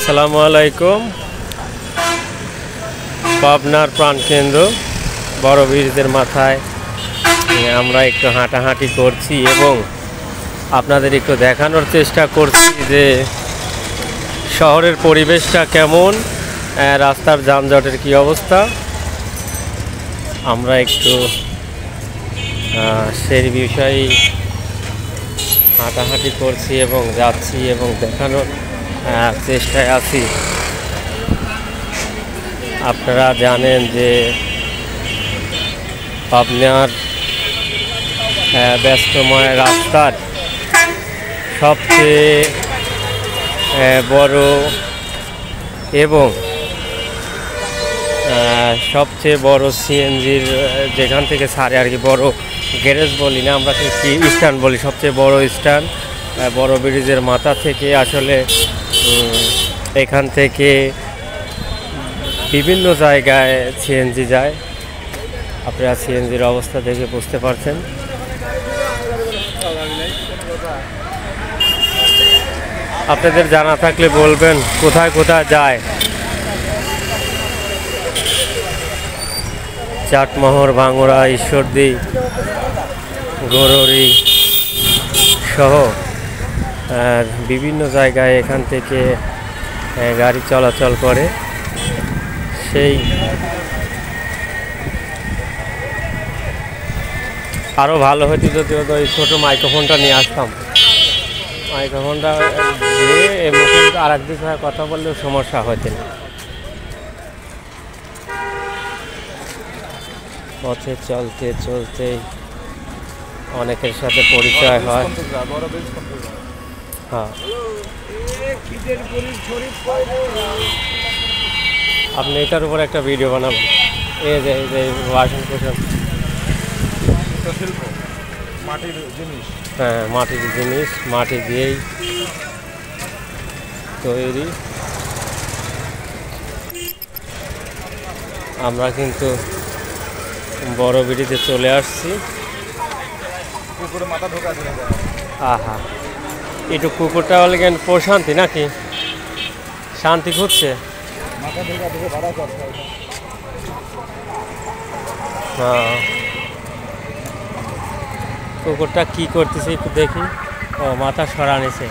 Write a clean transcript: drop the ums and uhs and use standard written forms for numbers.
আসসালামু আলাইকুম। পাবনার প্রাণকেন্দ্র বড় ব্রিজের মাথায় আমরা একটু হাঁটাহাঁটি করছি এবং আপনাদের একটু দেখানোর চেষ্টা করছি যে শহরের পরিবেশটা কেমন, রাস্তার যানজটের কী অবস্থা। আমরা একটু সেই বিষয়ে হাঁটাহাঁটি করছি এবং যাচ্ছি এবং দেখানোর চেষ্টায় আছি। আপনারা জানেন যে পাবনার ব্যস্তময় রাস্তার সবচেয়ে বড় এবং সবচেয়ে বড় সিএনজির যেখান থেকে ছাড়ে আর কি, বড় গ্যারেজ বলি না আমরা, কি স্ট্যান্ড বলি, সবচেয়ে বড় স্ট্যান্ড বড় ব্রিজের মাথা থেকে আসলে এখান থেকে বিভিন্ন জায়গায় সিএনজি যায়। আপনারা সিএনজির অবস্থা দেখে বুঝতে পারছেন। আপনাদের জানা থাকলে বলবেন কোথায় কোথায় যায়। চাটমোহর, ভাঙড়া, ঈশ্বরদী, গরুড়ি সহ বিভিন্ন জায়গায় এখান থেকে গাড়ি চলাচল করে। সেই আরও ভালো হতো যদি ওই ছোটো মাইক্রোফোনটা নিয়ে আসতাম। মাইক্রোফোনটা দিয়ে মুখে আর একদিক হয়ে কথা বললেও সমস্যা হতো না। পথে চলতে চলতে অনেকের সাথে পরিচয় হয়। হ্যাঁ, আপনি এটার উপর একটা ভিডিও বানাবেন। এই যে বাসন কোসন, মাটির জিনিস, হ্যাঁ মাটির জিনিস, মাটি দিয়েই তৈরি। আমরা কিন্তু বড় ব্রিজে চলে আসছি। পুকুরে মাথা ঢোকা দিলে আহা, একটু কুকুরটা বলে কেন প্রশান্তি নাকি শান্তি খুঁজছে। মাথা ঢোকা দিলে ভাড়া করতে। হ্যাঁ, কুকুরটা কি করতেছে একটু দেখি। ও মাথা সরা নিছে।